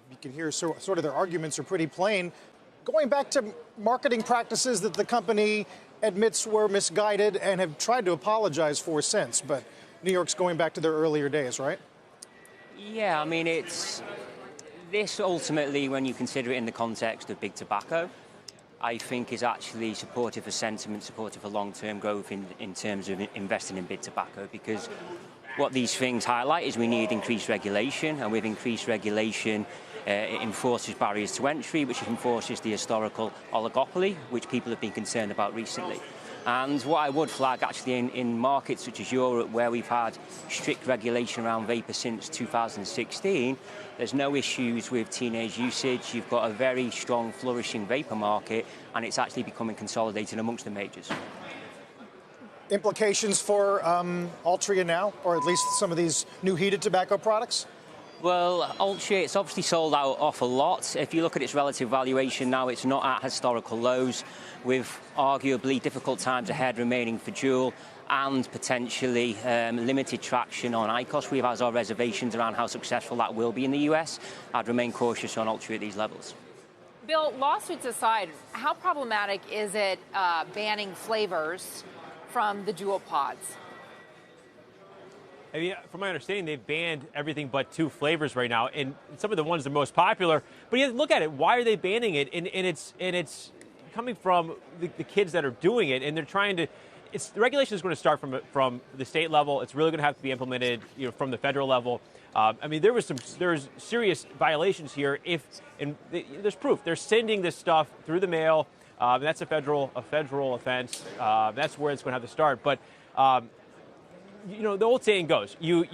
You can hear sort of their arguments are pretty plain. Going back to marketing practices that the company admits were misguided and have tried to apologize for since, but New York's going back to their earlier days, right? Yeah, I mean, it's this ultimately, when you consider it in the context of big tobacco, I think is actually supportive for sentiment, supportive for long-term growth in terms of investing in big tobacco, because what these things highlight is we need increased regulation, and with increased regulation, it enforces barriers to entry, which enforces the historical oligopoly, which people have been concerned about recently. And what I would flag actually in markets such as Europe, where we've had strict regulation around vapor since 2016, there's no issues with teenage usage. You've got a very strong, flourishing vapor market, and it's actually becoming consolidated amongst the majors. Implications for Altria now, or at least some of these new heated tobacco products? Well, Altria, it's obviously sold out off a lot. If you look at its relative valuation now, it's not at historical lows, with arguably difficult times ahead remaining for Juul and potentially limited traction on IQOS. We have our reservations around how successful that will be in the US. I'd remain cautious on Altria at these levels. Bill, lawsuits aside, how problematic is it banning flavors from the Juul pods? I mean, from my understanding, they've banned everything but 2 flavors right now, and some of the ones that are most popular. But you have to look at it. Why are they banning it? And it's coming from the kids that are doing it, and they're trying to. The regulation is going to start from the state level. It's really going to have to be implemented, from the federal level. I mean, there's serious violations here. There's proof. They're sending this stuff through the mail. That's a federal offense. That's where it's going to have to start. But the old saying goes: you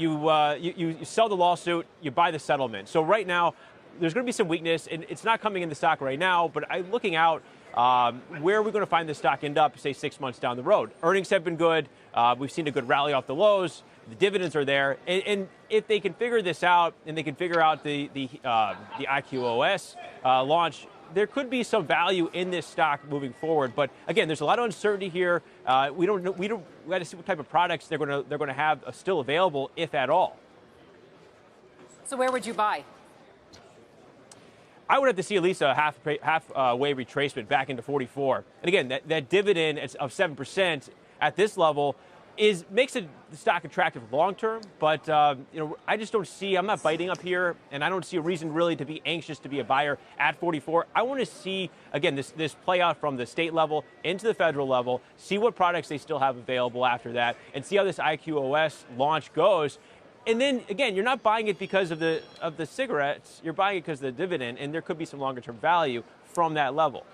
sell the lawsuit, you buy the settlement. So right now, there's going to be some weakness, and it's not coming in the stock right now. But looking out, where are we going to find the stock end up, say 6 months down the road? Earnings have been good. We've seen a good rally off the lows. The dividends are there, and if they can figure this out, and they can figure out the IQOS launch, there could be some value in this stock moving forward. But again, there's a lot of uncertainty here. We don't know. We got to see what type of products they're going to have still available, if at all. So where would you buy? I would have to see at least a halfway retracement back into 44. And again, that dividend of 7% at this level makes the stock attractive long term. But I just don't see. I'm not biting up here, and I don't see a reason really to be anxious to be a buyer at 44. I want to see again this play out from the state level into the federal level. See what products they still have available after that, and see how this IQOS launch goes. And then again, you're not buying it because of the cigarettes. You're buying it because of the dividend, and there could be some longer term value from that level.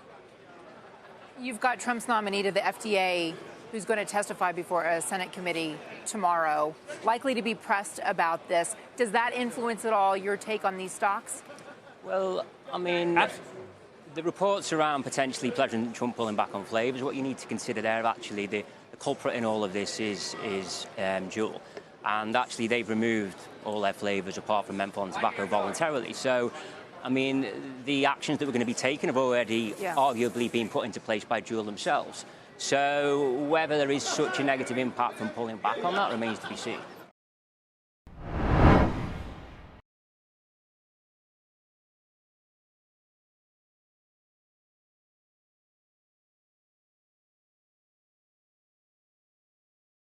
You've got Trump's nominee to the FDA, who's going to testify before a Senate committee tomorrow, likely to be pressed about this. Does that influence at all your take on these stocks? Well, I mean, the reports around potentially President Trump pulling back on flavors, what you need to consider there, actually, the culprit in all of this is Juul. And actually, they've removed all their flavors apart from menthol and tobacco voluntarily. So, I mean, the actions that were going to be taken have already arguably been put into place by Juul themselves. So whether there is such a negative impact from pulling back on that remains to be seen.